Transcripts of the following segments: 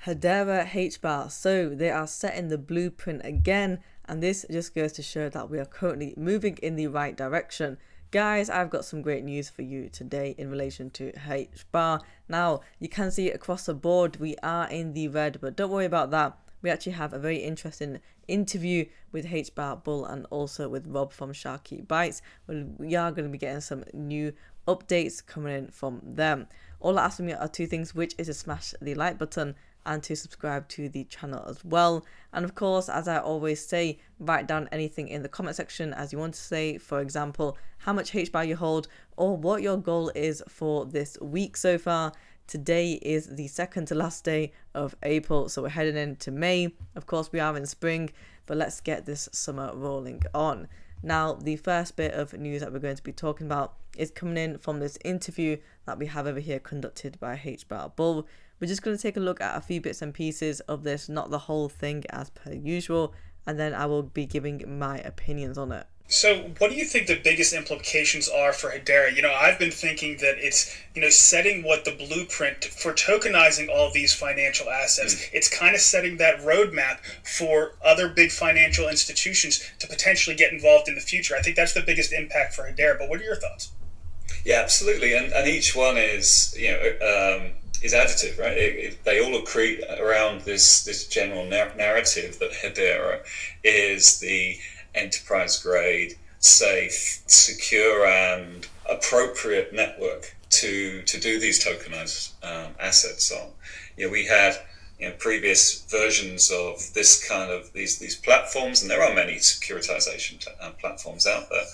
Hedera Hbar. So they are setting the blueprint again, and this just goes to show that we are currently moving in the right direction. Guys, I've got some great news for you today in relation to Hbar. Now, you can see across the board we are in the red, but don't worry about that. We actually have a very interesting interview with HBB Bull and also with Rob from Sharky Bites. We are going to be getting some new updates coming in from them. All I ask from you are two things, which is to smash the like button and to subscribe to the channel as well. And of course, as I always say, write down anything in the comment section as you want to say. For example, how much HBAR you hold or what your goal is for this week so far. Today is the second to last day of April, so we're heading into May. Of course, we are in spring, but let's get this summer rolling on. Now, the first bit of news that we're going to be talking about is coming in from this interview that we have over here conducted by HBB Bull. We're just going to take a look at a few bits and pieces of this, not the whole thing as per usual, and then I will be giving my opinions on it. So what do you think the biggest implications are for Hedera? I've been thinking that it's, setting what the blueprint for tokenizing all these financial assets. It's kind of setting that roadmap for other big financial institutions to potentially get involved in the future. I think that's the biggest impact for Hedera, but what are your thoughts? Yeah, absolutely. And each one is additive, right? They all accrete around this general narrative that Hedera is the enterprise grade, safe, secure, and appropriate network to do these tokenized assets on. We had previous versions of this kind of these platforms, and there are many securitization platforms out there.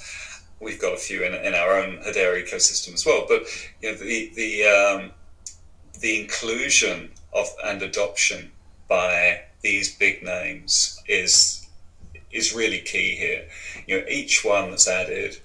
We've got a few in our own Hedera ecosystem as well. But the inclusion of and adoption by these big names is really key here. Each one that's added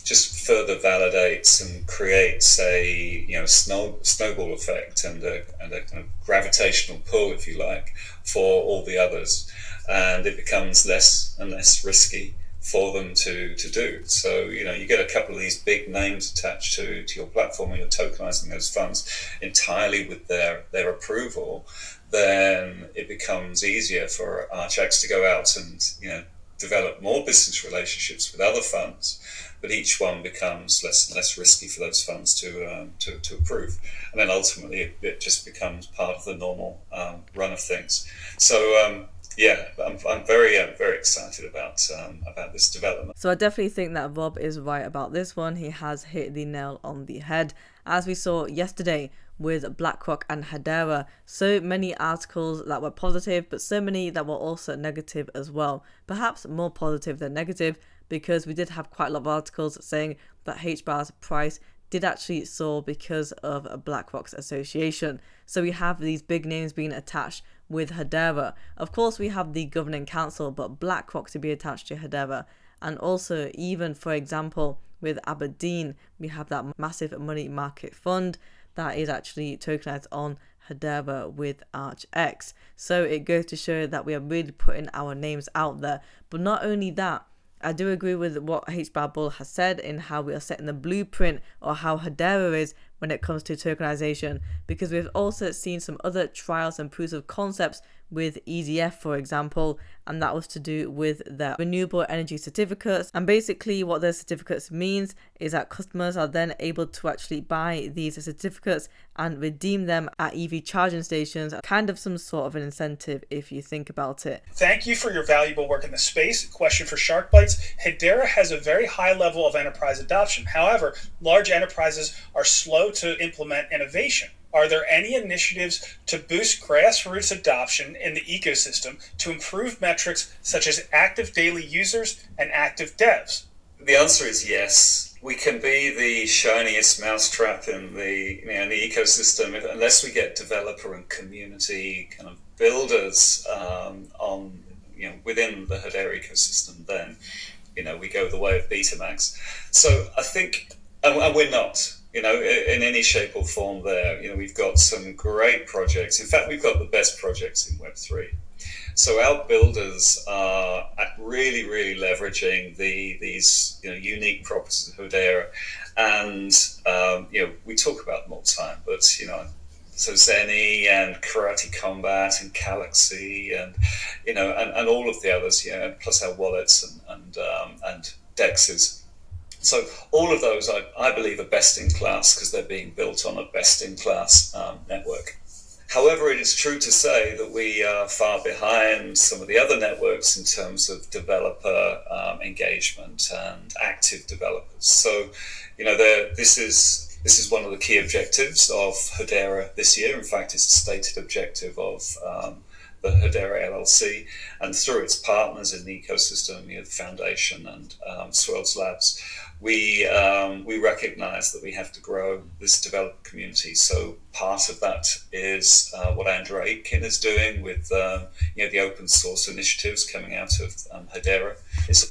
just further validates and creates a snowball effect and a kind of gravitational pull, if you like, for all the others, and it becomes less and less risky for them to do. So you get a couple of these big names attached to your platform, and you're tokenizing those funds entirely with their approval. Then it becomes easier for Archax to go out and develop more business relationships with other funds, but each one becomes less and less risky for those funds to approve, and then ultimately it just becomes part of the normal run of things. So I'm very excited about this development. So I definitely think that Rob is right about this one. He has hit the nail on the head. As we saw yesterday with BlackRock and Hedera, so many articles that were positive, but so many that were also negative as well. Perhaps more positive than negative, because we did have quite a lot of articles saying that HBAR's price did actually soar because of BlackRock's association. So we have these big names being attached with Hedera. Of course, we have the governing council, but BlackRock to be attached to Hedera. And also, even for example, with Aberdeen, we have that massive money market fund that is actually tokenized on Hedera with Archax. So it goes to show that we are really putting our names out there. But not only that, I do agree with what HBB Bull has said in how we are setting the blueprint, or how Hedera is when it comes to tokenization, because we've also seen some other trials and proofs of concepts with EDF, for example, and that was to do with their renewable energy certificates. And basically what those certificates means is that customers are then able to actually buy these certificates and redeem them at EV charging stations, kind of some sort of an incentive if you think about it. Thank you for your valuable work in the space. Question for Shark Bites. Hedera has a very high level of enterprise adoption. However, large enterprises are slow to implement innovation. Are there any initiatives to boost grassroots adoption in the ecosystem to improve metrics such as active daily users and active devs? The answer is yes. We can be the shiniest mousetrap in the ecosystem unless we get developer and community kind of builders on within the Hedera ecosystem. Then we go the way of Betamax. So I think, and we're not. In any shape or form there. We've got some great projects. In fact, we've got the best projects in Web3. So our builders are really, really leveraging these unique properties of Hedera. And, we talk about them all the time, but, So Zenny and Karate Combat and Galaxy and and all of the others, plus our wallets and dexes. So all of those, I believe, are best in class because they're being built on a best in class network. However, it is true to say that we are far behind some of the other networks in terms of developer engagement and active developers. So, this is one of the key objectives of Hedera this year. In fact, it's a stated objective of the Hedera LLC, and through its partners in the ecosystem, the foundation and Swirls Labs, we recognise that we have to grow this developer community. So part of that is what Andrew Aitken is doing with the open source initiatives coming out of Hedera.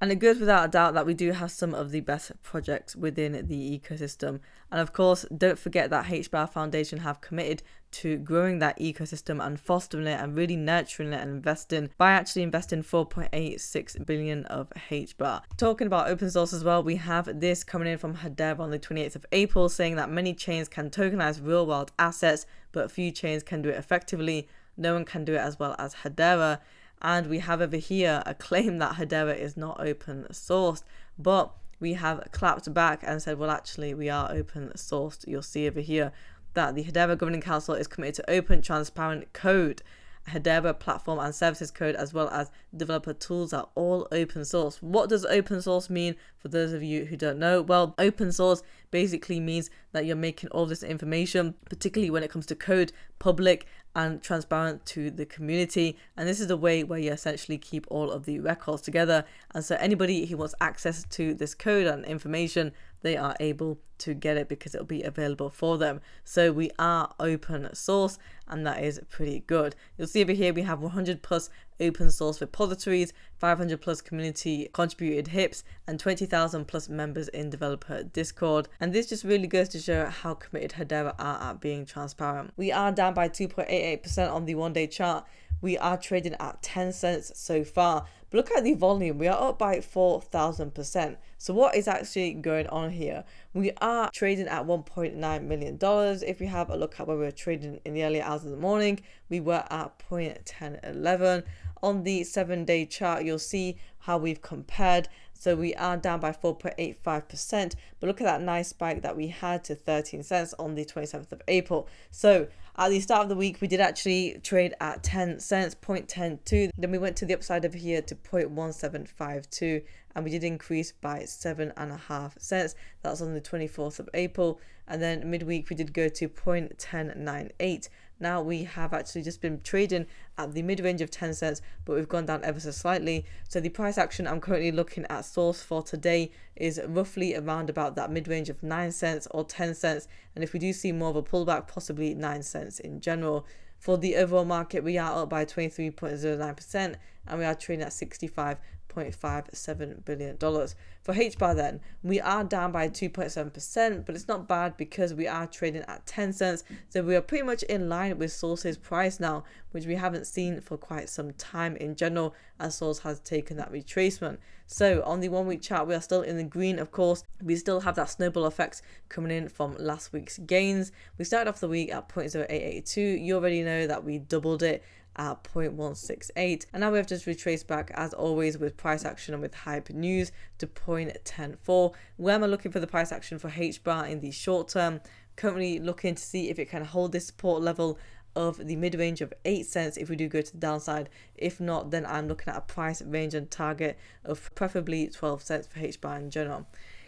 And it goes without a doubt that we do have some of the best projects within the ecosystem. And of course, don't forget that HBR Foundation have committed to growing that ecosystem and fostering it and really nurturing it and investing by actually investing 4.86 billion of HBR. Talking about open source as well, we have this coming in from Hedera on the 28th of April saying that many chains can tokenize real world assets, but few chains can do it effectively. No one can do it as well as Hedera. And we have over here a claim that Hedera is not open sourced, but we have clapped back and said, well, actually, we are open sourced. You'll see over here that the Hedera Governing Council is committed to open, transparent code. Hedera platform and services code, as well as developer tools, are all open source. What does open source mean for those of you who don't know? Well, open source basically means that you're making all this information, particularly when it comes to code, public and transparent to the community. And this is the way where you essentially keep all of the records together. And so anybody who wants access to this code and information, they are able to get it because it'll be available for them. So we are open source, and that is pretty good. You'll see over here we have 100 plus open source repositories, 500 plus community contributed HIPs, and 20,000 plus members in developer Discord. And this just really goes to show how committed Hedera are at being transparent. We are down by 2.88% on the 1-day chart. We are trading at 10 cents so far. But look at the volume. We are up by 4,000%. So what is actually going on here? We are trading at $1.9 million. If we have a look at where we were trading in the early hours of the morning, we were at 0.1011. On the 7-day chart, you'll see how we've compared. So we are down by 4.85%. But look at that nice spike that we had to 13 cents on the 27th of April. So at the start of the week, we did actually trade at 10 cents, 0.102. Then we went to the upside over here to 0.1752. And we did increase by 7.5 cents. That was on the 24th of April. And then midweek, we did go to 0.1098. Now we have actually just been trading at the mid-range of 10 cents, but we've gone down ever so slightly. So the price action I'm currently looking at source for today is roughly around about that mid-range of 9 cents or 10 cents. And if we do see more of a pullback, possibly 9 cents in general. For the overall market, we are up by 23.09%, and we are trading at $65.57 billion. For HBAR then, we are down by 2.7%, but it's not bad because we are trading at 10 cents. So we are pretty much in line with Source's price now, which we haven't seen for quite some time in general, as Source has taken that retracement. So on the 1 week chart, we are still in the green, of course. We still have that snowball effect coming in from last week's gains. We started off the week at 0.0882. You already know that we doubled it at 0.168, and now we have just retraced back as always with price action and with hype news to 0.104. Where am I looking for the price action for HBAR in the short term? Currently looking to see if it can hold this support level of the mid-range of 8 cents if we do go to the downside. If not, then I'm looking at a price range and target of preferably 12 cents for HBAR in general.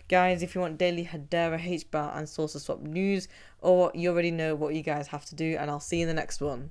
Guys, if you want daily Hedera, HBAR and Source Swap news, or you already know what you guys have to do, and I'll see you in the next one.